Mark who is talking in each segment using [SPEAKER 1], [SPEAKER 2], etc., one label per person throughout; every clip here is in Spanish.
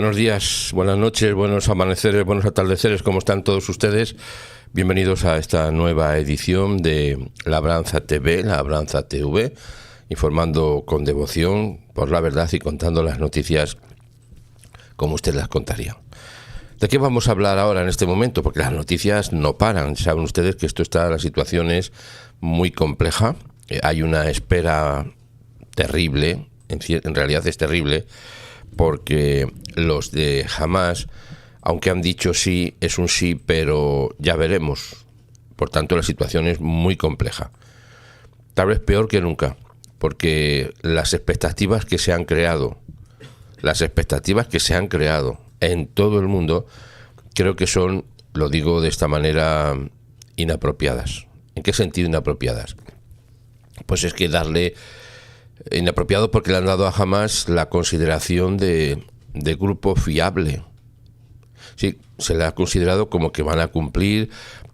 [SPEAKER 1] Buenos días, buenas noches, buenos amaneceres, buenos atardeceres, ¿cómo están todos ustedes? Bienvenidos a esta nueva edición de Labranza TV, Labranza TV, informando con devoción por la verdad y contando las noticias como usted las contaría. ¿De qué vamos a hablar ahora en este momento? Porque las noticias no paran. Saben ustedes que la situación es muy compleja. Hay una espera terrible, en realidad es terrible, porque los de Hamas, aunque han dicho sí, es un sí, pero ya veremos. Por tanto, la situación es muy compleja. Tal vez peor que nunca, porque las expectativas que se han creado en todo el mundo, creo que son, lo digo de esta manera, inapropiadas. ¿En qué sentido inapropiadas? Pues es que inapropiado porque le han dado a Hamas la consideración de grupo fiable. Sí, se le ha considerado como que van a cumplir,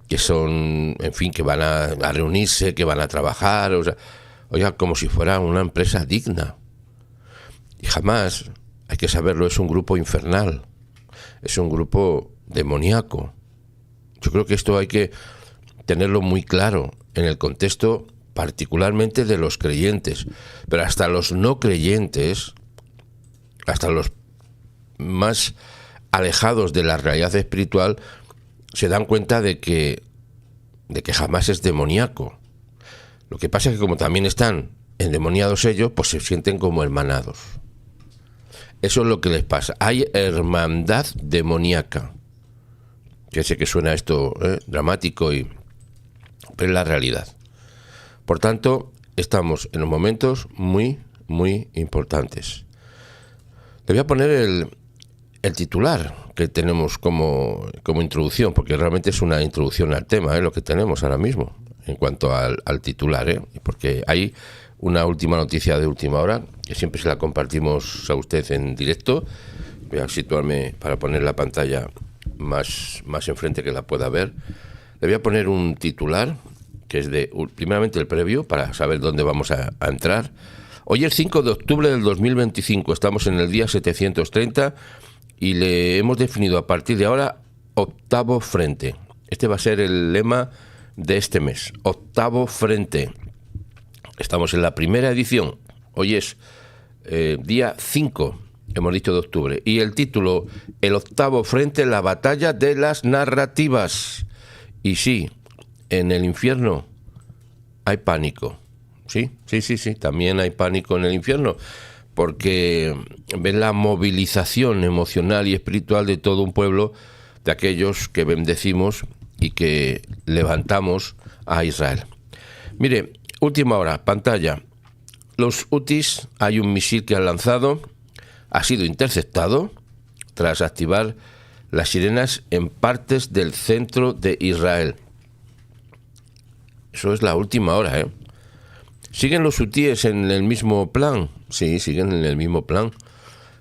[SPEAKER 1] que son, en fin, que van a reunirse, que van a trabajar, oiga, como si fuera una empresa digna. Y Hamas, hay que saberlo, es un grupo infernal, es un grupo demoníaco. Yo creo que esto hay que tenerlo muy claro en el contexto particularmente de los creyentes, pero hasta los no creyentes, hasta los más alejados de la realidad espiritual, se dan cuenta de que Hamas es demoníaco. Lo que pasa es que como también están endemoniados ellos, pues se sienten como hermanados. Eso es lo que les pasa. Hay hermandad demoníaca. Yo sé que suena esto dramático, pero es la realidad. Por tanto, estamos en los momentos muy, muy importantes. Le voy a poner el titular que tenemos como introducción, porque realmente es una introducción al tema, lo que tenemos ahora mismo, en cuanto al titular, porque hay una última noticia de última hora, que siempre se la compartimos a usted en directo. Voy a situarme para poner la pantalla más enfrente que la pueda ver. Le voy a poner un titular que es primeramente el previo, para saber dónde vamos a entrar. Hoy es 5 de octubre del 2025, estamos en el día 730 y le hemos definido a partir de ahora octavo frente. Este va a ser el lema de este mes, octavo frente. Estamos en la primera edición, hoy es día 5, hemos dicho, de octubre, y el título, el octavo frente, la batalla de las narrativas. Y sí, en el infierno hay pánico. Sí, también hay pánico en el infierno, porque ven la movilización emocional y espiritual de todo un pueblo, de aquellos que bendecimos y que levantamos a Israel. Mire, última hora, pantalla. Los Houthis, hay un misil que han lanzado, ha sido interceptado tras activar las sirenas en partes del centro de Israel. Eso es la última hora, ¿Siguen los hutíes en el mismo plan? Sí, siguen en el mismo plan.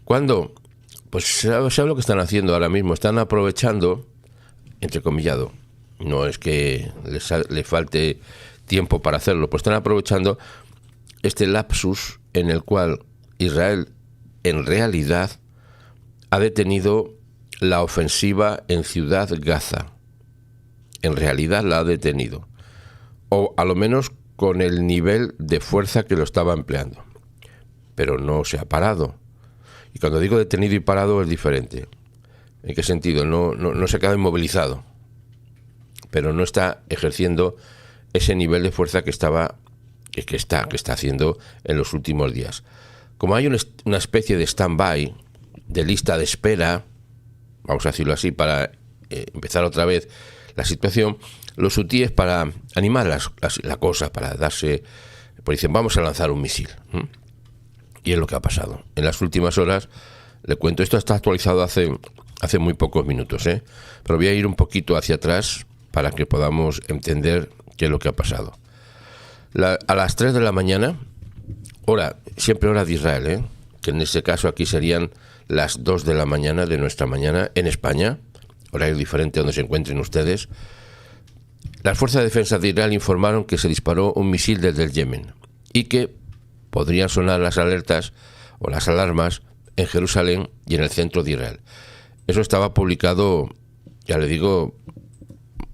[SPEAKER 1] ¿Cuándo? Pues ¿sabe lo que están haciendo ahora mismo? Están aprovechando, entrecomillado, no es que les falte tiempo para hacerlo, pues están aprovechando este lapsus en el cual Israel, en realidad, ha detenido la ofensiva en Ciudad Gaza. En realidad la ha detenido. O a lo menos con el nivel de fuerza que lo estaba empleando. Pero no se ha parado. Y cuando digo detenido y parado es diferente. ¿En qué sentido? No se ha quedado inmovilizado. Pero no está ejerciendo ese nivel de fuerza que está haciendo en los últimos días. Como hay una especie de stand-by, de lista de espera, vamos a decirlo así, para empezar otra vez la situación, los hutíes, para animar la cosa, para darse, pues dicen, vamos a lanzar un misil. Y es lo que ha pasado. En las últimas horas, le cuento, esto está actualizado hace muy pocos minutos, pero voy a ir un poquito hacia atrás para que podamos entender qué es lo que ha pasado. A las 3 de la mañana, siempre hora de Israel, que en este caso aquí serían las 2 de la mañana de nuestra mañana en España, horario diferente donde se encuentren ustedes. Las fuerzas de defensa de Israel informaron que se disparó un misil desde el Yemen y que podrían sonar las alertas o las alarmas en Jerusalén y en el centro de Israel. Eso estaba publicado, ya le digo,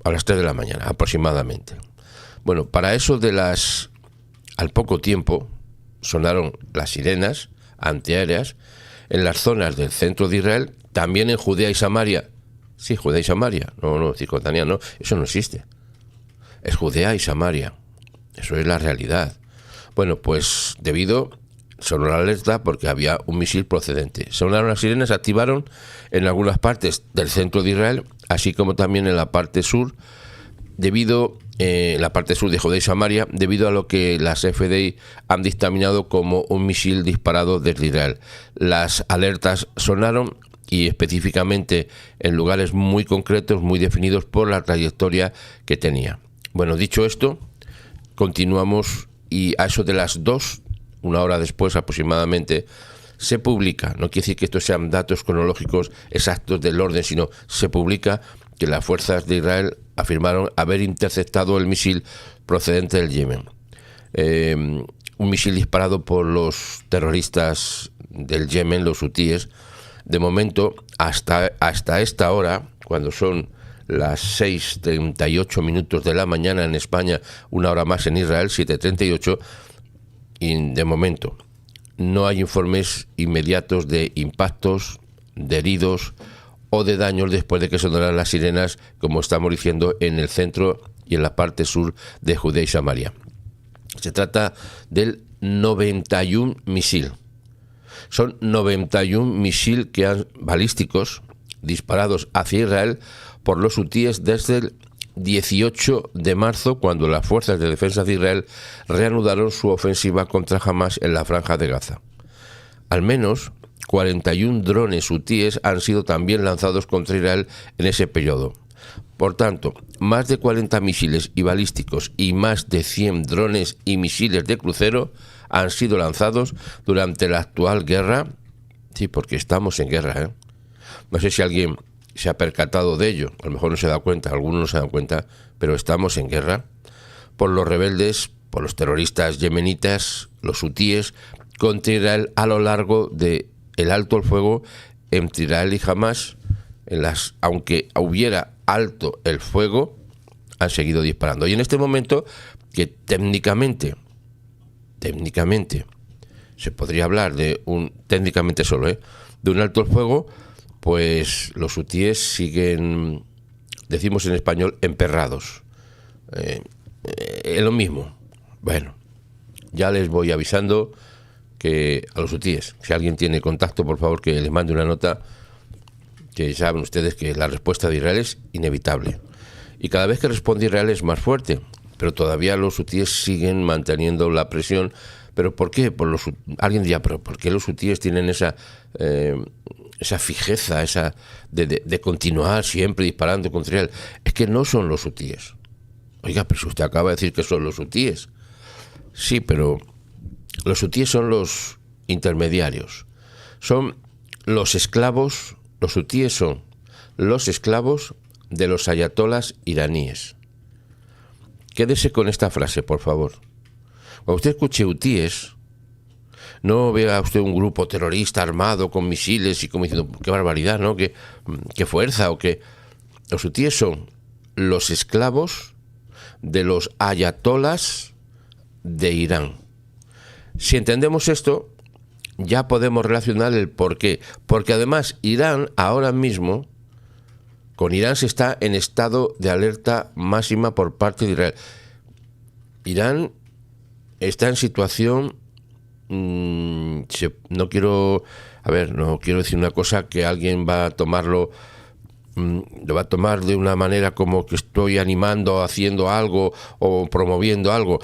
[SPEAKER 1] a las 3 de la mañana aproximadamente. Bueno, para eso al poco tiempo sonaron las sirenas antiaéreas en las zonas del centro de Israel, también en Judea y Samaria. Sí, Judea y Samaria, no, Cisjordania no, eso no existe. Es Judea y Samaria, eso es la realidad. Bueno, pues sonó la alerta porque había un misil procedente. Sonaron las sirenas, se activaron en algunas partes del centro de Israel, así como también en la parte sur, la parte sur de Judea y Samaria, debido a lo que las FDI han dictaminado como un misil disparado desde Israel. Las alertas sonaron y específicamente en lugares muy concretos, muy definidos por la trayectoria que tenía. Bueno, dicho esto, continuamos y a eso de las 2, una hora después aproximadamente, se publica, no quiere decir que estos sean datos cronológicos exactos del orden, sino se publica que las fuerzas de Israel afirmaron haber interceptado el misil procedente del Yemen. Un misil disparado por los terroristas del Yemen, los hutíes. De momento, hasta esta hora, cuando son las 6:38 minutos de la mañana en España, una hora más en Israel, 7:38, y de momento no hay informes inmediatos de impactos, de heridos o de daños después de que sonaran las sirenas, como estamos diciendo, en el centro y en la parte sur de Judea y Samaria. Se trata del 91 misil. Son 91 misil balísticos disparados hacia Israel por los hutíes desde el 18 de marzo, cuando las fuerzas de defensa de Israel reanudaron su ofensiva contra Hamás en la franja de Gaza. Al menos 41 drones hutíes han sido también lanzados contra Israel en ese periodo. Por tanto, más de 40 misiles y balísticos y más de 100 drones y misiles de crucero han sido lanzados durante la actual guerra. Sí, porque estamos en guerra, ¿eh? No sé si alguien se ha percatado de ello, a lo mejor no se da cuenta, algunos no se dan cuenta, pero estamos en guerra por los rebeldes, por los terroristas yemenitas, los hutíes, contra Israel a lo largo del alto el fuego entre Israel y Hamás. Aunque hubiera alto el fuego, han seguido disparando. Y en este momento, que técnicamente, se podría hablar técnicamente solo, de un alto el fuego, pues los hutíes siguen, decimos en español, emperrados. Es lo mismo. Bueno, ya les voy avisando que a los hutíes, si alguien tiene contacto, por favor, que les mande una nota, que saben ustedes que la respuesta de Israel es inevitable. Y cada vez que responde Israel es más fuerte, pero todavía los hutíes siguen manteniendo la presión. ¿Pero por qué? Alguien dirá, ¿pero por qué los hutíes tienen esa fijeza, de continuar siempre disparando contra Israel? Es que no son los hutíes. Oiga, pero si usted acaba de decir que son los hutíes. Sí, pero los hutíes son los intermediarios. Son los esclavos, los hutíes son los esclavos de los ayatolas iraníes. Quédese con esta frase, por favor. Cuando usted escuche hutíes, no vea usted un grupo terrorista armado con misiles y como diciendo, qué barbaridad, ¿no? Qué fuerza, o qué. Los hutíes son los esclavos de los ayatolas de Irán. Si entendemos esto, ya podemos relacionar el por qué. Porque además Irán ahora mismo, con Irán se está en estado de alerta máxima por parte de Israel. Irán está en situación, no quiero decir una cosa que alguien va a tomarlo, lo va a tomar de una manera como que estoy animando, haciendo algo o promoviendo algo.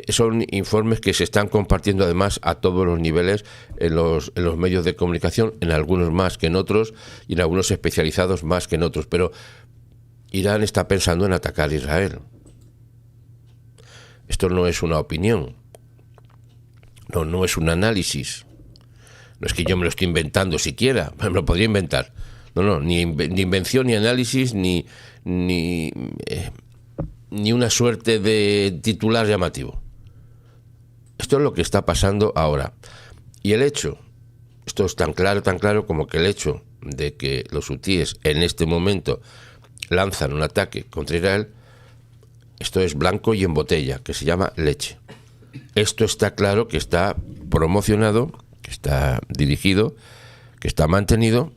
[SPEAKER 1] Son informes que se están compartiendo además a todos los niveles en los medios de comunicación, en algunos más que en otros y en algunos especializados más que en otros. Pero Irán está pensando en atacar a Israel. Esto no es una opinión, no es un análisis. No es que yo me lo estoy inventando siquiera, me lo podría inventar. Ni invención, ni análisis, ni una suerte de titular llamativo. Esto es lo que está pasando ahora. Y el hecho Esto es tan claro como que el hecho de que los hutíes en este momento lanzan un ataque contra Israel, esto es blanco y en botella, que se llama leche. Esto está claro que está promocionado, que está dirigido, que está mantenido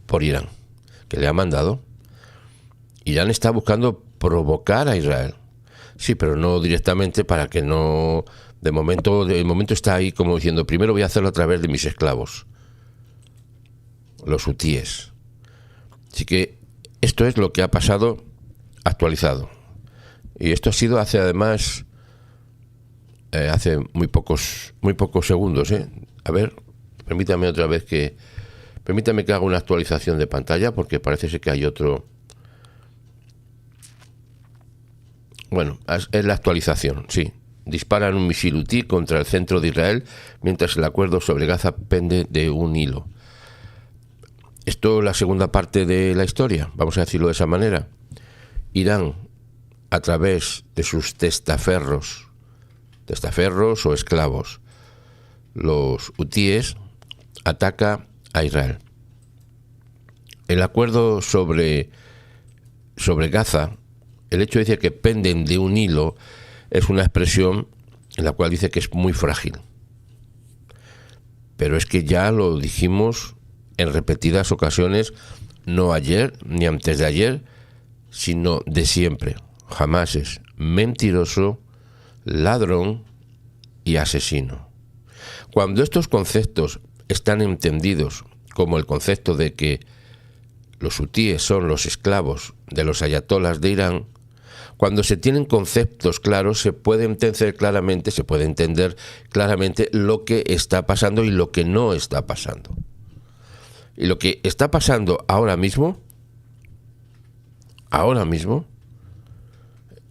[SPEAKER 1] por Irán, que le ha mandado. Irán está buscando provocar a Israel. Sí, pero no directamente, para que no... De momento está ahí como diciendo, primero voy a hacerlo a través de mis esclavos, los hutíes. Así que esto es lo que ha pasado actualizado. Y esto ha sido hace además... hace muy pocos segundos, ¿eh? A ver, permítame que haga una actualización de pantalla, porque parece ser que hay otro. Bueno, es la actualización, sí. Disparan un misil hutí contra el centro de Israel mientras el acuerdo sobre Gaza pende de un hilo. Esto es la segunda parte de la historia, vamos a decirlo de esa manera. Irán, a través de sus testaferros o esclavos, los hutíes, ataca a Israel. El acuerdo sobre Gaza, el hecho de decir que penden de un hilo, es una expresión en la cual dice que es muy frágil. Pero es que ya lo dijimos en repetidas ocasiones, no ayer ni antes de ayer, sino de siempre. Hamás es mentiroso, ladrón y asesino. Cuando estos conceptos están entendidos como el concepto de que los hutíes son los esclavos de los ayatolás de Irán, cuando se tienen conceptos claros se puede entender claramente lo que está pasando y lo que no está pasando. Y lo que está pasando ahora mismo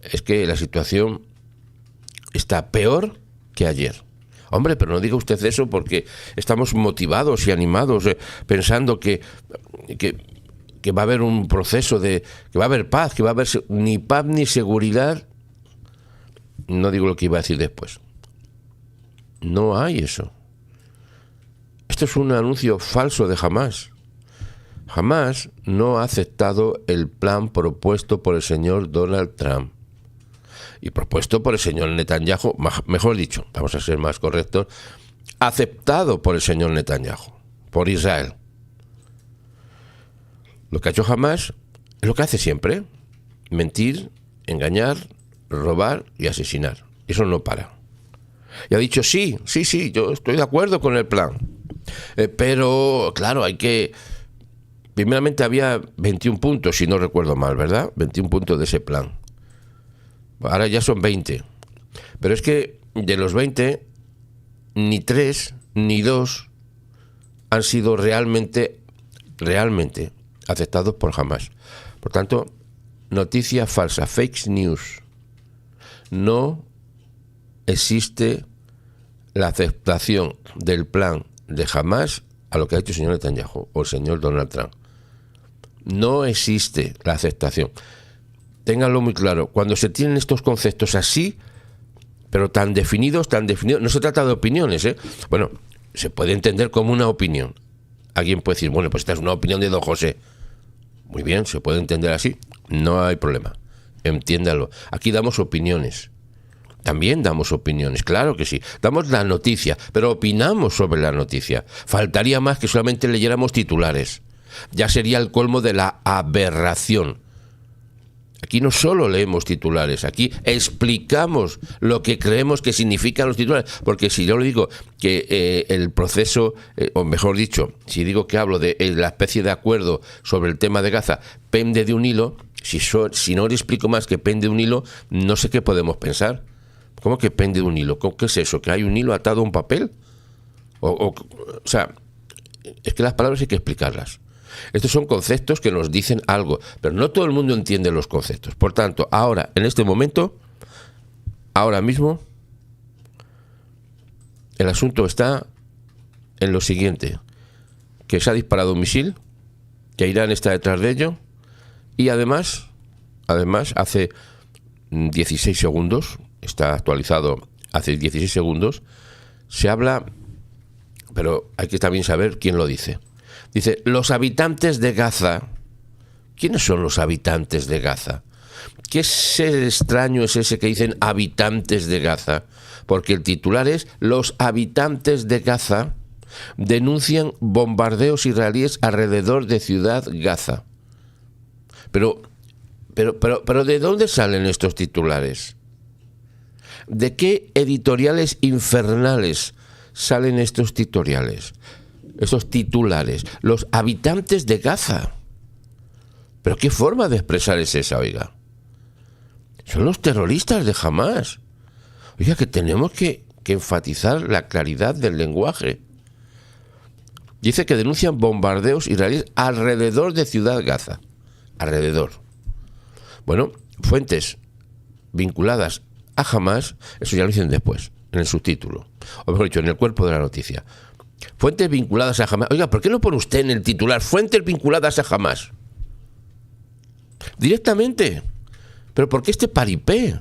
[SPEAKER 1] es que la situación está peor que ayer. Hombre, pero no diga usted eso, porque estamos motivados y animados pensando que va a haber un proceso que va a haber paz, que va a haber ni paz ni seguridad. No digo lo que iba a decir después. No hay eso. Esto es un anuncio falso de Hamás. Hamás no ha aceptado el plan propuesto por el señor Donald Trump y propuesto por el señor Netanyahu, mejor dicho, vamos a ser más correctos, aceptado por el señor Netanyahu, por Israel. Lo que ha hecho Hamás es lo que hace siempre: mentir, engañar, robar y asesinar. Eso no para. Y ha dicho sí, yo estoy de acuerdo con el plan. Pero, claro, primeramente había 21 puntos, si no recuerdo mal, ¿verdad? 21 puntos de ese plan. Ahora ya son 20. Pero es que de los 20, ni 3 ni 2 han sido realmente aceptados por Hamás. Por tanto, noticia falsa, fake news. No existe la aceptación del plan de Hamás a lo que ha hecho el señor Netanyahu o el señor Donald Trump. No existe la aceptación. Ténganlo muy claro. Cuando se tienen estos conceptos así, pero tan definidos, no se trata de opiniones, ¿eh? Bueno, se puede entender como una opinión. Alguien puede decir, bueno, pues esta es una opinión de don José. Muy bien, se puede entender así. No hay problema. Entiéndalo. Aquí damos opiniones. También damos opiniones, claro que sí. Damos la noticia, pero opinamos sobre la noticia. Faltaría más que solamente leyéramos titulares. Ya sería el colmo de la aberración. Aquí no solo leemos titulares, aquí explicamos lo que creemos que significan los titulares. Porque si yo le digo que el proceso, o mejor dicho, si digo que hablo de la especie de acuerdo sobre el tema de Gaza, pende de un hilo, si no le explico más que pende de un hilo, no sé qué podemos pensar. ¿Cómo que pende de un hilo? ¿Qué es eso? ¿Que hay un hilo atado a un papel? O sea, es que las palabras hay que explicarlas. Estos son conceptos que nos dicen algo, pero no todo el mundo entiende los conceptos. Por tanto, ahora, en este momento, ahora mismo, el asunto está en lo siguiente: que se ha disparado un misil, que Irán está detrás de ello, y además, hace 16 segundos, está actualizado hace 16 segundos, se habla, pero hay que también saber quién lo dice. Dice, los habitantes de Gaza. ¿Quiénes son los habitantes de Gaza? ¿Qué ser extraño es ese que dicen habitantes de Gaza? Porque el titular es, los habitantes de Gaza denuncian bombardeos israelíes alrededor de ciudad Gaza. Pero ¿de dónde salen estos titulares? ¿De qué editoriales infernales salen estos titulares? Estos titulares. Los habitantes de Gaza. ¿Pero qué forma de expresar es esa, oiga? Son los terroristas de Hamás. Oiga, que tenemos que enfatizar la claridad del lenguaje. Dice que denuncian bombardeos israelíes alrededor de ciudad Gaza. Alrededor. Bueno, fuentes vinculadas a Hamás, eso ya lo dicen después, en el subtítulo. O mejor dicho, en el cuerpo de la noticia. Fuentes vinculadas a Hamás. Oiga, ¿por qué no pone usted en el titular fuentes vinculadas a Hamás? Directamente. ¿Pero por qué este paripé?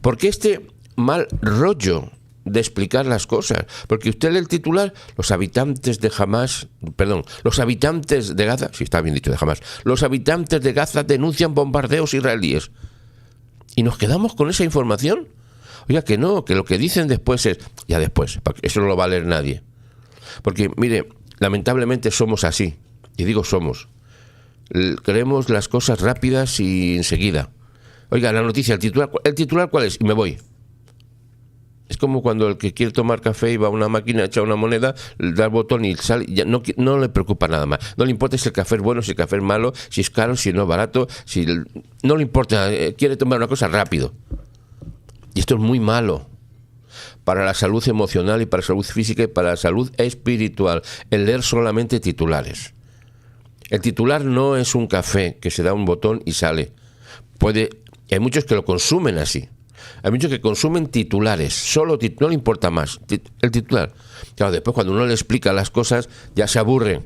[SPEAKER 1] ¿Por qué este mal rollo de explicar las cosas? Porque usted lee el titular, los habitantes de Hamás, perdón, los habitantes de Gaza, sí está bien dicho de Hamás, los habitantes de Gaza denuncian bombardeos israelíes. ¿Y nos quedamos con esa información? Oiga, que no, que lo que dicen después es, ya después, eso no lo va a leer nadie. Porque, mire, lamentablemente somos así, y digo somos. Creemos las cosas rápidas y enseguida. Oiga, la noticia, ¿el titular cuál es? Y me voy. Es como cuando el que quiere tomar café y va a una máquina, echa una moneda, da el botón y sale, ya no le preocupa nada más. No le importa si el café es bueno, si el café es malo, si es caro, si no es barato, no le importa, quiere tomar una cosa rápido. Y esto es muy malo para la salud emocional y para la salud física y para la salud espiritual, el leer solamente titulares. El titular no es un café que se da un botón y sale. Hay muchos que lo consumen así. Hay muchos que consumen titulares, no le importa más, el titular. Claro, después cuando uno le explica las cosas ya se aburren,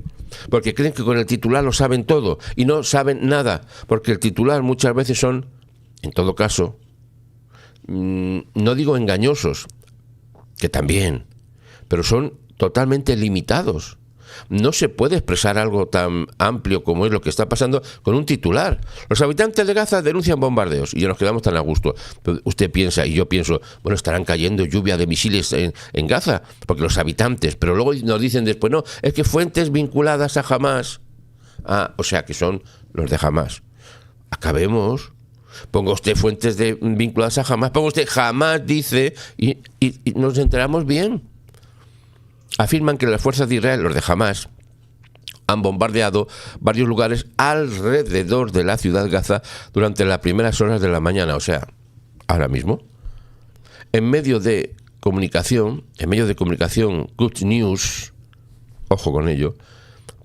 [SPEAKER 1] porque creen que con el titular lo saben todo y no saben nada, porque el titular muchas veces son, en todo caso, no digo engañosos, que también, pero son totalmente limitados. No se puede expresar algo tan amplio como es lo que está pasando con un titular. Los habitantes de Gaza denuncian bombardeos y ya nos quedamos tan a gusto. Pero usted piensa y yo pienso, bueno, estarán cayendo lluvia de misiles en Gaza, porque los habitantes, pero luego nos dicen después, no, es que fuentes vinculadas a Hamás. Ah, o sea que son los de Hamás. Acabemos. Ponga usted fuentes vinculadas a Hamás, ponga usted Hamás dice y nos enteramos bien. Afirman que las fuerzas de Israel, los de Hamás, han bombardeado varios lugares alrededor de la ciudad Gaza durante las primeras horas de la mañana, o sea, ahora mismo. En medio de comunicación, Good News, ojo con ello,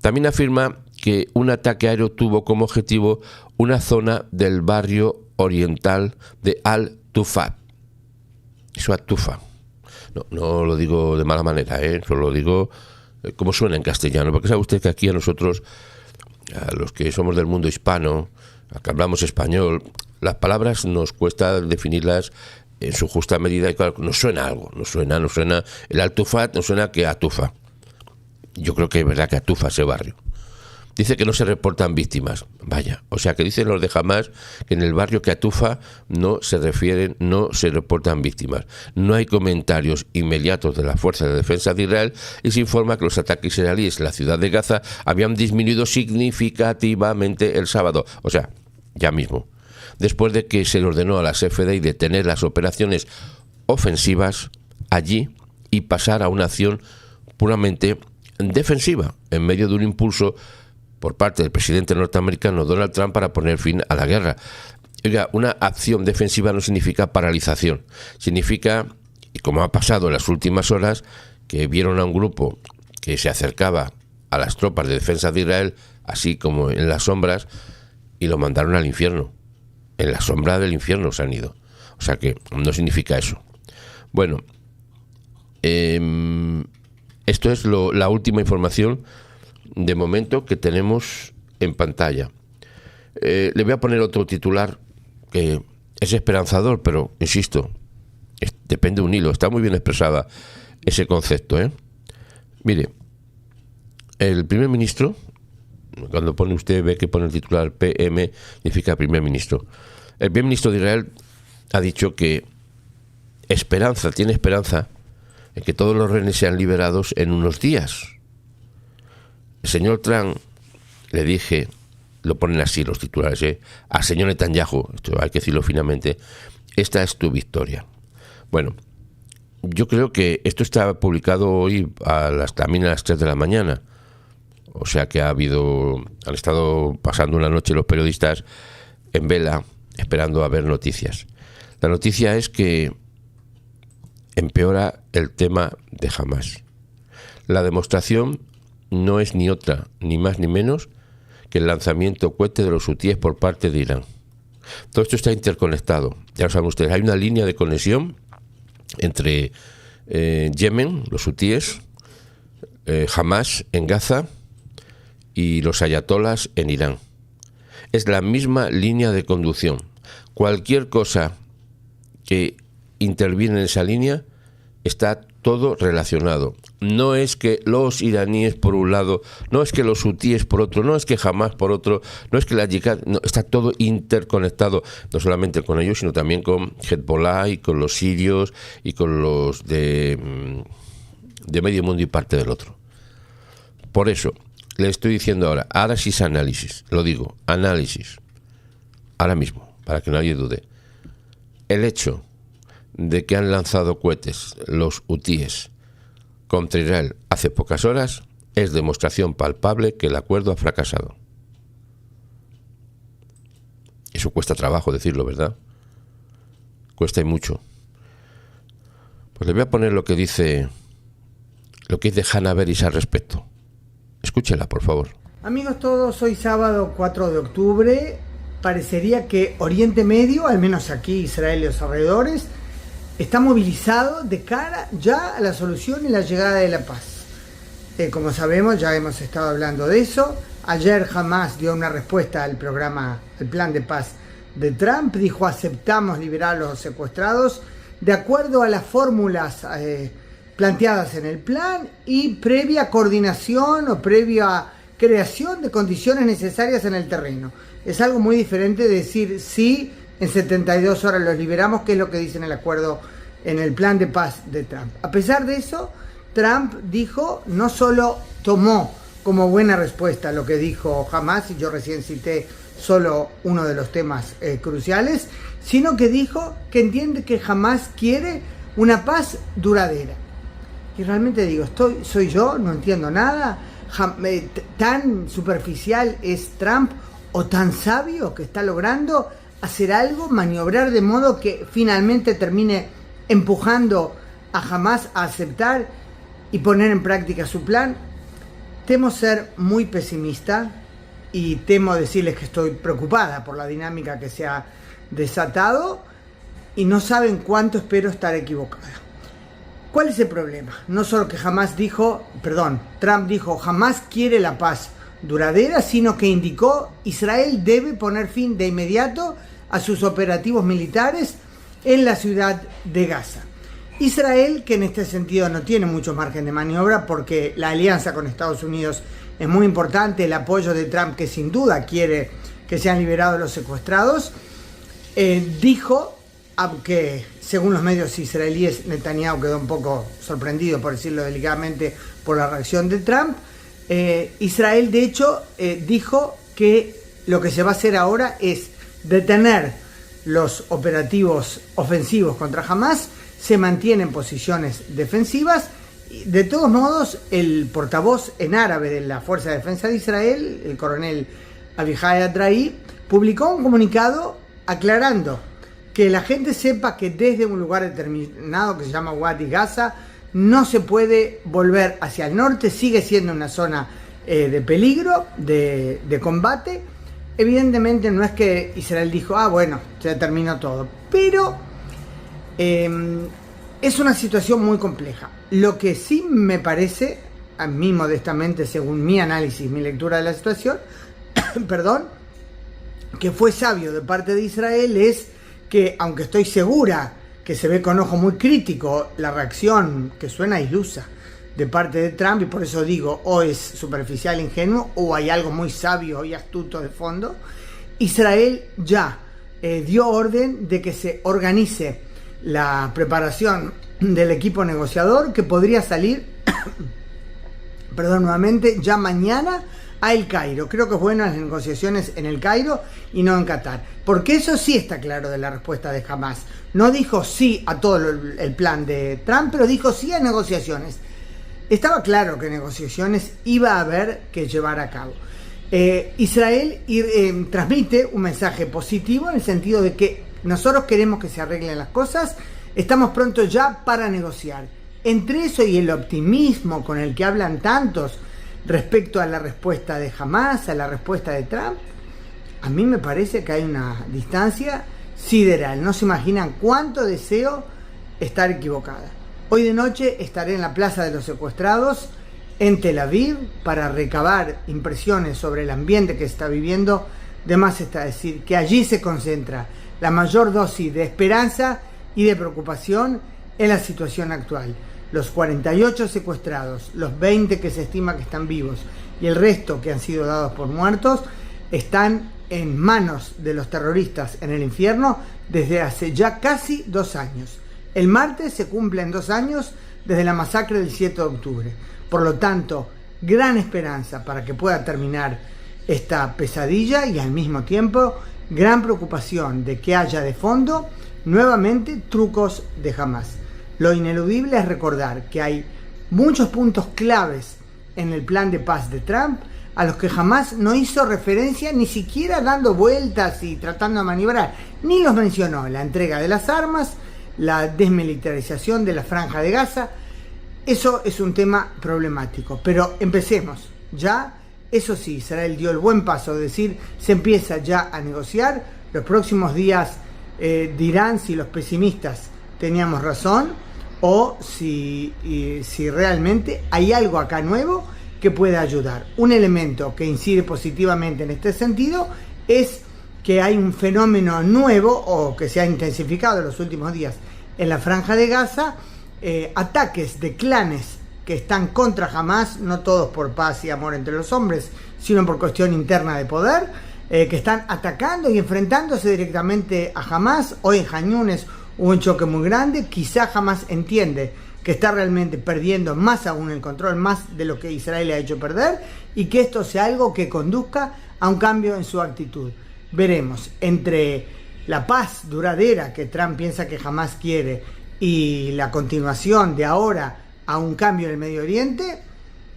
[SPEAKER 1] también afirma que un ataque aéreo tuvo como objetivo una zona del barrio oriental de Al-Tufa. Eso Al-Tufa. No lo digo de mala manera, solo lo digo como suena en castellano, porque sabe usted que aquí a nosotros, a los que somos del mundo hispano, a que hablamos español, las palabras nos cuesta definirlas en su justa medida y claro, nos suena algo, nos suena el Al-Tufa, nos suena que Atufa. Yo creo que es verdad que Atufa ese barrio. Dice que no se reportan víctimas. Vaya, o sea que dicen los de Hamás que en el barrio que Atufa no se reportan víctimas. No hay comentarios inmediatos de la Fuerza de Defensa de Israel y se informa que los ataques israelíes en la ciudad de Gaza habían disminuido significativamente el sábado. O sea, ya mismo. Después de que se le ordenó a las FDI detener las operaciones ofensivas allí y pasar a una acción puramente defensiva en medio de un impulso por parte del presidente norteamericano Donald Trump para poner fin a la guerra. Oiga, una acción defensiva no significa paralización, significa, y como ha pasado en las últimas horas, que vieron a un grupo que se acercaba a las tropas de defensa de Israel, así como en las sombras, y lo mandaron al infierno. En la sombra del infierno se han ido. O sea que no significa eso. Bueno, esto es la última información de momento que tenemos en pantalla. Le voy a poner otro titular que es esperanzador, pero insisto, depende de un hilo. Está muy bien expresada ese concepto, Mire, el primer ministro, cuando pone usted, ve que pone el titular PM, significa primer ministro. El primer ministro de Israel ha dicho que tiene esperanza en que todos los rehenes sean liberados en unos días. El señor Trump, le dije, lo ponen así los titulares, al señor Netanyahu, esto hay que decirlo finamente, esta es tu victoria. Bueno, yo creo que esto está publicado hoy también a las 3 de la mañana. O sea que han estado pasando una noche los periodistas en vela, esperando a ver noticias. La noticia es que empeora el tema de Hamás. La demostración no es ni otra, ni más ni menos, que el lanzamiento cohete de los hutíes por parte de Irán. Todo esto está interconectado. Ya lo saben ustedes, hay una línea de conexión entre Yemen, los hutíes, Hamás en Gaza y los ayatolás en Irán. Es la misma línea de conducción. Cualquier cosa que interviene en esa línea está todo relacionado. No es que los iraníes por un lado, no es que los hutíes por otro, no es que Hamás por otro, no es que la yihad, no, está todo interconectado, no solamente con ellos, sino también con Hezbollah y con los sirios y con los de medio mundo y parte del otro. Por eso, le estoy diciendo ahora sí es análisis, lo digo, análisis, ahora mismo, para que nadie dude. El hecho de que han lanzado cohetes los hutíes contra Israel hace pocas horas es demostración palpable que el acuerdo ha fracasado. Eso cuesta trabajo decirlo, ¿verdad? Cuesta y mucho. Pues le voy a poner lo que dice Hannah Beris al respecto. Escúchela, por favor.
[SPEAKER 2] Amigos todos, hoy sábado 4 de octubre parecería que Oriente Medio, al menos aquí Israel y los alrededores, está movilizado de cara ya a la solución y la llegada de la paz. Como sabemos, ya hemos estado hablando de eso. Ayer Hamás dio una respuesta al plan de paz de Trump. Dijo: aceptamos liberar a los secuestrados de acuerdo a las fórmulas planteadas en el plan y previa coordinación o previa creación de condiciones necesarias en el terreno. Es algo muy diferente de decir sí, en 72 horas los liberamos, que es lo que dice en el acuerdo, en el plan de paz de Trump. A pesar de eso, Trump dijo, no solo tomó como buena respuesta lo que dijo Hamás, y yo recién cité solo uno de los temas cruciales, sino que dijo que entiende que Hamás quiere una paz duradera. Y realmente digo, soy yo, no entiendo nada. Tan superficial es Trump, o tan sabio que está logrando hacer algo, maniobrar de modo que finalmente termine empujando a Hamás a aceptar y poner en práctica su plan. Temo ser muy pesimista y temo decirles que estoy preocupada por la dinámica que se ha desatado y no saben cuánto espero estar equivocada. ¿Cuál es el problema? No solo que Trump dijo Hamás quiere la paz duradera, sino que indicó Israel debe poner fin de inmediato a sus operativos militares en la ciudad de Gaza. Israel, que en este sentido no tiene mucho margen de maniobra porque la alianza con Estados Unidos es muy importante, el apoyo de Trump, que sin duda quiere que sean liberados los secuestrados, dijo, aunque según los medios israelíes Netanyahu quedó un poco sorprendido, por decirlo delicadamente, por la reacción de Trump, Israel de hecho dijo que lo que se va a hacer ahora es detener los operativos ofensivos contra Hamás, se mantienen posiciones defensivas. De todos modos, el portavoz en árabe de la Fuerza de Defensa de Israel, el coronel Abihai Adraí, publicó un comunicado aclarando que la gente sepa que desde un lugar determinado que se llama Wadi Gaza no se puede volver hacia el norte, sigue siendo una zona de peligro, de combate. Evidentemente no es que Israel dijo, bueno, se terminó todo, pero es una situación muy compleja. Lo que sí me parece, a mí modestamente, según mi análisis, mi lectura de la situación, que fue sabio de parte de Israel es que, aunque estoy segura que se ve con ojo muy crítico la reacción, que suena ilusa, de parte de Trump, y por eso digo, o es superficial, ingenuo, o hay algo muy sabio y astuto de fondo. Israel ya dio orden de que se organice la preparación del equipo negociador, que podría salir nuevamente ya mañana a El Cairo. Creo que es bueno las negociaciones en El Cairo y no en Qatar, porque eso sí está claro de la respuesta de Hamás. No dijo sí a todo el plan de Trump, pero dijo sí a negociaciones. Estaba claro que negociaciones iba a haber que llevar a cabo. Israel transmite un mensaje positivo en el sentido de que nosotros queremos que se arreglen las cosas, estamos prontos ya para negociar. Entre eso y el optimismo con el que hablan tantos respecto a la respuesta de Hamás, a la respuesta de Trump, a mí me parece que hay una distancia sideral. No se imaginan cuánto deseo estar equivocada. Hoy de noche estaré en la Plaza de los Secuestrados en Tel Aviv para recabar impresiones sobre el ambiente que se está viviendo. De más está decir que allí se concentra la mayor dosis de esperanza y de preocupación en la situación actual. Los 48 secuestrados, los 20 que se estima que están vivos y el resto que han sido dados por muertos están en manos de los terroristas en el infierno desde hace ya casi 2 años. El martes se cumplen 2 años desde la masacre del 7 de octubre. Por lo tanto, gran esperanza para que pueda terminar esta pesadilla y al mismo tiempo gran preocupación de que haya de fondo nuevamente trucos de Hamás. Lo ineludible es recordar que hay muchos puntos claves en el plan de paz de Trump a los que Hamás no hizo referencia, ni siquiera dando vueltas y tratando de maniobrar, ni los mencionó: la entrega de las armas, la desmilitarización de la Franja de Gaza. Eso es un tema problemático, pero empecemos ya. Eso sí, Israel dio el buen paso de decir, se empieza ya a negociar. Los próximos días dirán si los pesimistas teníamos razón o si realmente hay algo acá nuevo que pueda ayudar. Un elemento que incide positivamente en este sentido es que hay un fenómeno nuevo o que se ha intensificado en los últimos días en la Franja de Gaza, ataques de clanes que están contra Hamás, no todos por paz y amor entre los hombres, sino por cuestión interna de poder, que están atacando y enfrentándose directamente a Hamás. Hoy en Han Yunes hubo un choque muy grande. Quizá Hamás entiende que está realmente perdiendo más aún el control, más de lo que Israel le ha hecho perder, y que esto sea algo que conduzca a un cambio en su actitud. Veremos, entre la paz duradera que Trump piensa que Hamás quiere y la continuación de ahora a un cambio en el Medio Oriente,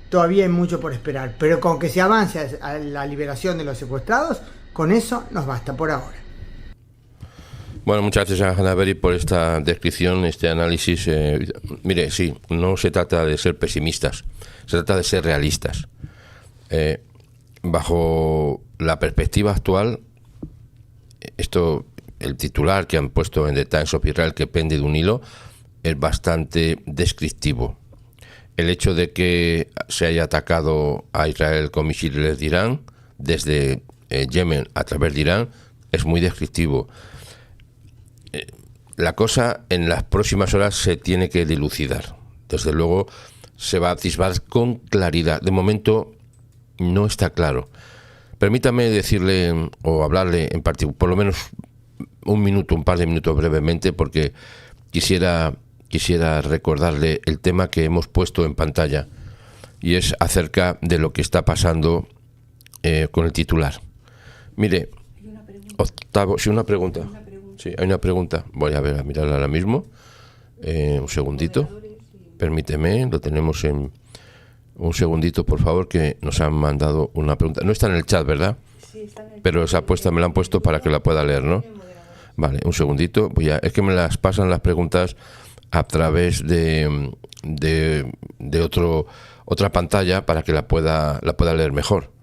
[SPEAKER 2] todavía hay mucho por esperar, pero con que se avance a la liberación de los secuestrados, con eso nos basta por ahora.
[SPEAKER 1] Bueno, muchas gracias a Hannah Berry por esta descripción, este análisis. Mire, sí, no se trata de ser pesimistas, se trata de ser realistas. Bajo la perspectiva actual, el titular que han puesto en The Times of Israel, que pende de un hilo, es bastante descriptivo. El hecho de que se haya atacado a Israel con misiles de Irán desde Yemen a través de Irán es muy descriptivo. La cosa en las próximas horas se tiene que dilucidar. Desde luego se va a atisbar con claridad. De momento no está claro. Permítame decirle o hablarle en particular, por lo menos un par de minutos brevemente, porque quisiera recordarle el tema que hemos puesto en pantalla, y es acerca de lo que está pasando con el titular. Mire, Octavo, sí, una pregunta. Sí, hay una pregunta. Voy a mirarla ahora mismo. Un segundito. Permíteme, lo tenemos en... Un segundito, por favor, que nos han mandado una pregunta. No está en el chat, ¿verdad? Sí, está en el chat. Pero me la han puesto para que la pueda leer, ¿no? Vale, un segundito. Es que me las pasan las preguntas a través de otra pantalla para que la pueda leer mejor.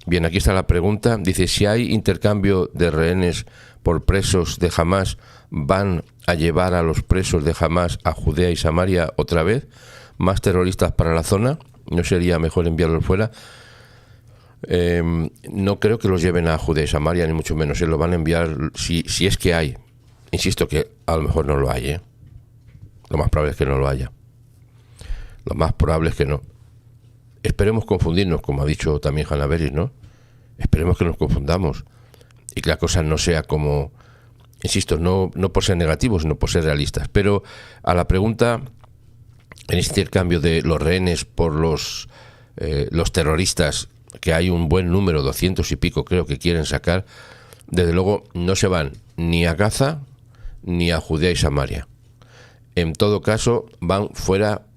[SPEAKER 1] Bien, aquí está la pregunta. Dice, si hay intercambio de rehenes por presos de Hamás, ¿van a llevar a los presos de Hamás a Judea y Samaria otra vez? ¿Más terroristas para la zona? ¿No sería mejor enviarlos fuera? No creo que los lleven a Judea y Samaria, ni mucho menos. Lo van a enviar si es que hay. Insisto que a lo mejor no lo hay, Lo más probable es que no lo haya. Lo más probable es que no. Esperemos confundirnos, como ha dicho también Hannah Beris, ¿no? Esperemos que nos confundamos y que la cosa no sea como, insisto, no por ser negativos, sino por ser realistas. Pero a la pregunta, en este intercambio de los rehenes por los terroristas, que hay un buen número, 200 y pico creo que quieren sacar, desde luego no se van ni a Gaza ni a Judea y Samaria. En todo caso van fuera,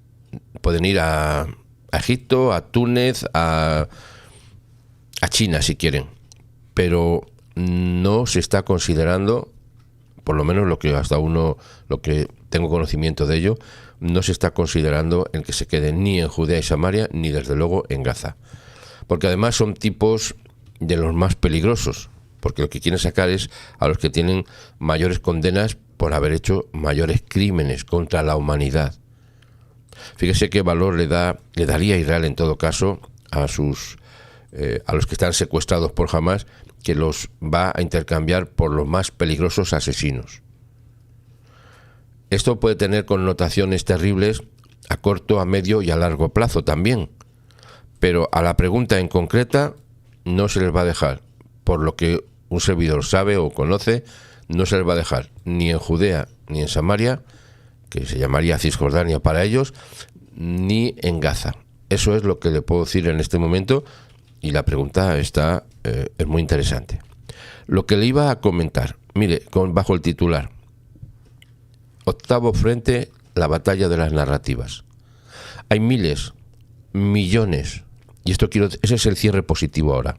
[SPEAKER 1] pueden ir a Egipto, a Túnez, a China si quieren, pero no se está considerando, por lo menos lo que tengo conocimiento de ello, no se está considerando el que se queden ni en Judea y Samaria ni desde luego en Gaza, porque además son tipos de los más peligrosos, porque lo que quieren sacar es a los que tienen mayores condenas por haber hecho mayores crímenes contra la humanidad. Fíjese qué valor le daría Israel en todo caso a los que están secuestrados por Hamás, que los va a intercambiar por los más peligrosos asesinos. Esto puede tener connotaciones terribles a corto, a medio y a largo plazo también, pero a la pregunta en concreta no se les va a dejar, por lo que un servidor sabe o conoce, no se les va a dejar ni en Judea ni en Samaria, que se llamaría Cisjordania para ellos, ni en Gaza. Eso es lo que le puedo decir en este momento, y la pregunta es muy interesante. Lo que le iba a comentar, mire, bajo el titular: octavo frente, la batalla de las narrativas. Hay miles, millones, y ese es el cierre positivo ahora,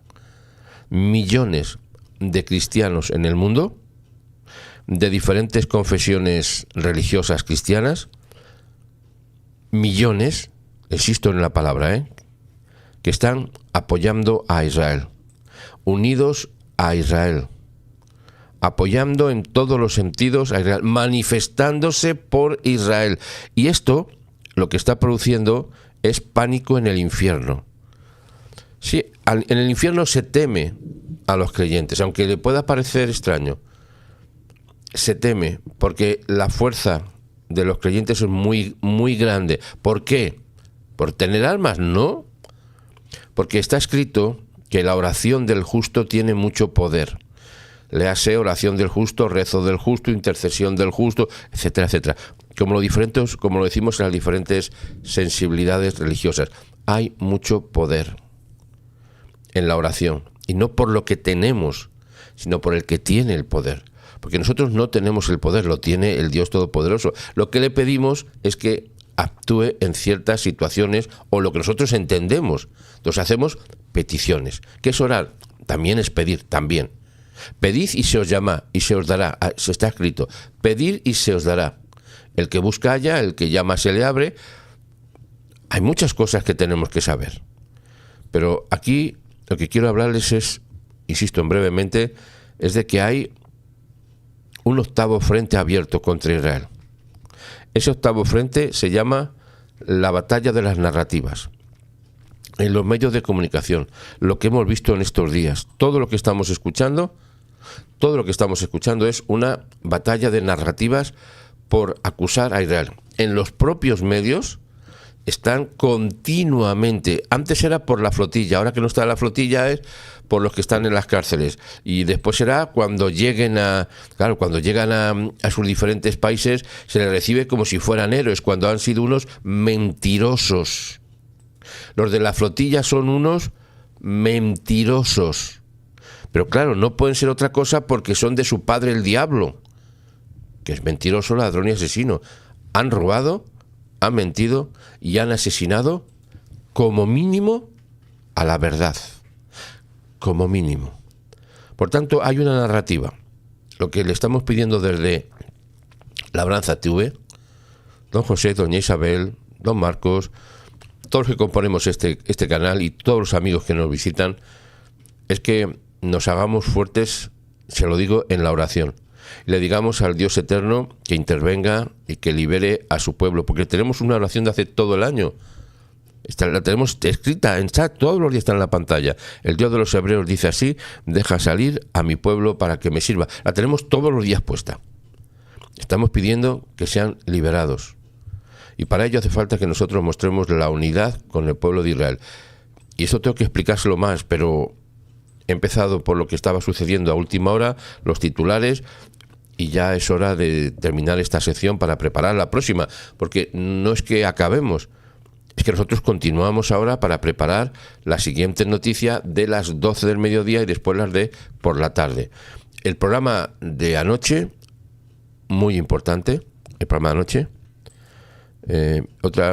[SPEAKER 1] millones de cristianos en el mundo, de diferentes confesiones religiosas cristianas, millones, insisto en la palabra, que están apoyando a Israel, unidos a Israel, apoyando en todos los sentidos a Israel, manifestándose por Israel. Y esto lo que está produciendo es pánico en el infierno. Sí, en el infierno se teme a los creyentes, aunque le pueda parecer extraño. Se teme porque la fuerza de los creyentes es muy, muy grande. ¿Por qué? ¿Por tener armas? No. Porque está escrito que la oración del justo tiene mucho poder. Léase oración del justo, rezo del justo, intercesión del justo, etcétera, etcétera. Como lo decimos en las diferentes sensibilidades religiosas. Hay mucho poder en la oración. Y no por lo que tenemos, sino por el que tiene el poder. Porque nosotros no tenemos el poder, lo tiene el Dios Todopoderoso. Lo que le pedimos es que actúe en ciertas situaciones o lo que nosotros entendemos. Entonces hacemos peticiones. ¿Qué es orar? También es pedir, también. Pedid y se os llama y se os dará. Se está escrito. Pedir y se os dará. El que busca halla, el que llama se le abre. Hay muchas cosas que tenemos que saber. Pero aquí lo que quiero hablarles es, insisto en brevemente, es de que hay un octavo frente abierto contra Israel. Ese octavo frente se llama la batalla de las narrativas. En los medios de comunicación, lo que hemos visto en estos días, todo lo que estamos escuchando es una batalla de narrativas por acusar a Israel. En los propios medios están continuamente, antes era por la flotilla, ahora que no está la flotilla es por los que están en las cárceles, y después será cuando llegan a sus diferentes países, se les recibe como si fueran héroes, cuando han sido unos mentirosos. Los de la flotilla son unos mentirosos, pero claro, no pueden ser otra cosa porque son de su padre el diablo, que es mentiroso, ladrón y asesino. Han robado, han mentido y han asesinado como mínimo a la verdad, como mínimo. Por tanto, hay una narrativa. Lo que le estamos pidiendo desde Labranza TV, don José, doña Isabel, don Marcos, todos los que componemos este canal y todos los amigos que nos visitan, es que nos hagamos fuertes, se lo digo, en la oración. Le digamos al Dios eterno que intervenga y que libere a su pueblo, porque tenemos una oración de hace todo el año. La tenemos escrita en chat, todos los días está en la pantalla. El Dios de los hebreos dice así: deja salir a mi pueblo para que me sirva. La tenemos todos los días puesta. Estamos pidiendo que sean liberados. Y para ello hace falta que nosotros mostremos la unidad con el pueblo de Israel. Y eso tengo que explicárselo más, pero he empezado por lo que estaba sucediendo a última hora, los titulares, y ya es hora de terminar esta sección para preparar la próxima, porque no es que acabemos, es que nosotros continuamos ahora para preparar la siguiente noticia de las 12 del mediodía y después las de por la tarde. El programa de anoche, muy importante, el programa de anoche.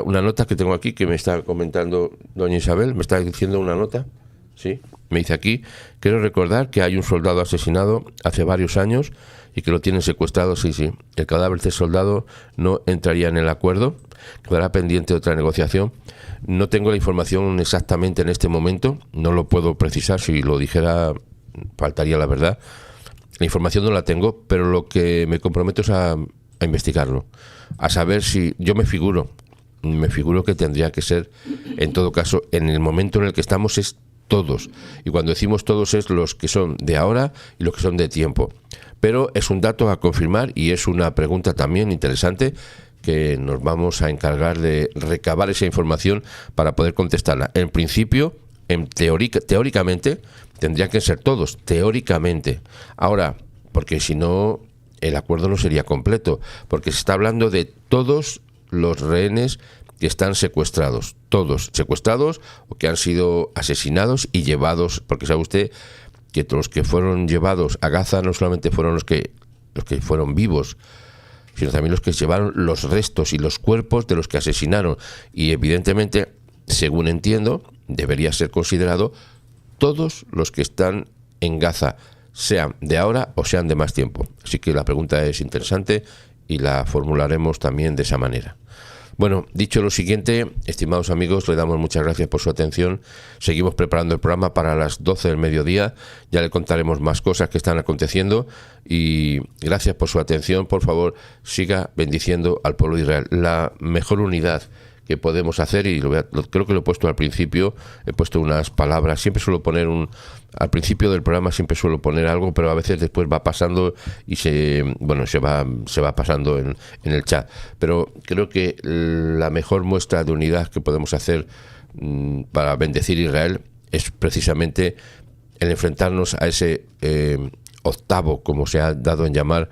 [SPEAKER 1] Una nota que tengo aquí que me está comentando doña Isabel, me está diciendo una nota, ¿sí? Me dice aquí, quiero recordar que hay un soldado asesinado hace varios años y que lo tienen secuestrado, sí. El cadáver de ese soldado no entraría en el acuerdo, quedará pendiente de otra negociación. No tengo la información exactamente en este momento, no lo puedo precisar, si lo dijera faltaría la verdad. La información no la tengo, pero lo que me comprometo es a investigarlo, a saber si yo me figuro que tendría que ser, en todo caso, en el momento en el que estamos es todos, y cuando decimos todos es los que son de ahora y los que son de tiempo, pero es un dato a confirmar y es una pregunta también interesante que nos vamos a encargar de recabar esa información para poder contestarla. En principio, teóricamente tendrían que ser todos, teóricamente. Ahora, porque si no el acuerdo no sería completo, porque se está hablando de todos los rehenes que están secuestrados, todos secuestrados o que han sido asesinados y llevados, porque sabe usted que los que fueron llevados a Gaza no solamente fueron los que fueron vivos, sino también los que llevaron los restos y los cuerpos de los que asesinaron, y evidentemente, según entiendo, debería ser considerado todos los que están en Gaza, sean de ahora o sean de más tiempo. Así que la pregunta es interesante y la formularemos también de esa manera. Bueno, dicho lo siguiente, estimados amigos, le damos muchas gracias por su atención. Seguimos preparando el programa para las 12 del mediodía. Ya le contaremos más cosas que están aconteciendo y gracias por su atención. Por favor, siga bendiciendo al pueblo de Israel. La mejor unidad que podemos hacer, y creo que lo he puesto al principio, he puesto unas palabras, siempre suelo poner al principio del programa siempre suelo poner algo, pero a veces después va pasando y se va pasando en el chat, pero creo que la mejor muestra de unidad que podemos hacer para bendecir Israel es precisamente el enfrentarnos a ese octavo, como se ha dado en llamar,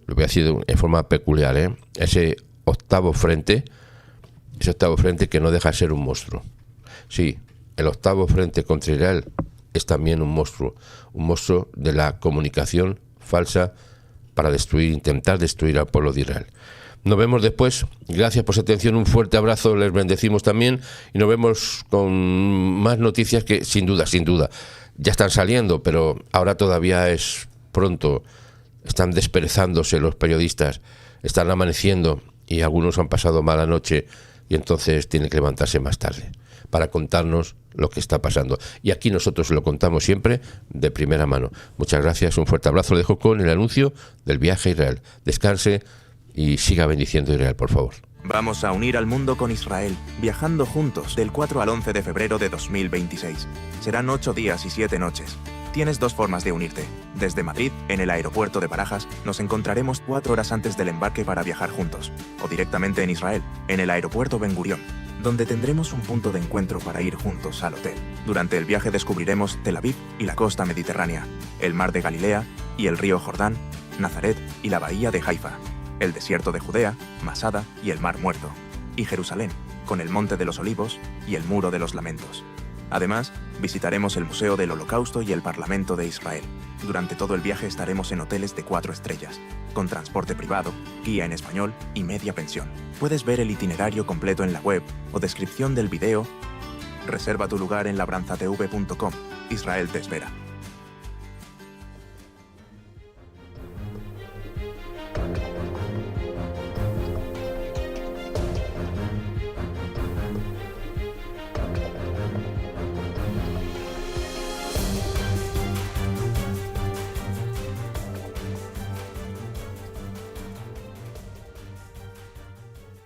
[SPEAKER 1] lo voy a decir en forma peculiar, ese octavo frente que no deja de ser un monstruo. Sí, el octavo frente contra Israel es también un monstruo de la comunicación falsa para intentar destruir al pueblo de Israel. Nos vemos después. Gracias por su atención, un fuerte abrazo, les bendecimos también y nos vemos con más noticias que sin duda, ya están saliendo, pero ahora todavía es pronto. Están desperezándose los periodistas, están amaneciendo y algunos han pasado mala noche y entonces tienen que levantarse más tarde para contarnos lo que está pasando. Y aquí nosotros lo contamos siempre de primera mano. Muchas gracias, un fuerte abrazo. Lo dejo con el anuncio del viaje a Israel. Descanse y siga bendiciendo a Israel, por favor.
[SPEAKER 3] Vamos a unir al mundo con Israel, viajando juntos del 4 al 11 de febrero de 2026. Serán 8 días y 7 noches. Tienes dos formas de unirte. Desde Madrid, en el aeropuerto de Barajas, nos encontraremos 4 horas antes del embarque para viajar juntos. O directamente en Israel, en el aeropuerto Ben Gurión, donde tendremos un punto de encuentro para ir juntos al hotel. Durante el viaje descubriremos Tel Aviv y la costa mediterránea, el mar de Galilea y el río Jordán, Nazaret y la bahía de Haifa, el desierto de Judea, Masada y el mar Muerto, y Jerusalén, con el monte de los Olivos y el muro de los lamentos. Además, visitaremos el Museo del Holocausto y el Parlamento de Israel. Durante todo el viaje estaremos en hoteles de 4 estrellas, con transporte privado, guía en español y media pensión. Puedes ver el itinerario completo en la web o descripción del video. Reserva tu lugar en labranzatv.com. Israel te espera.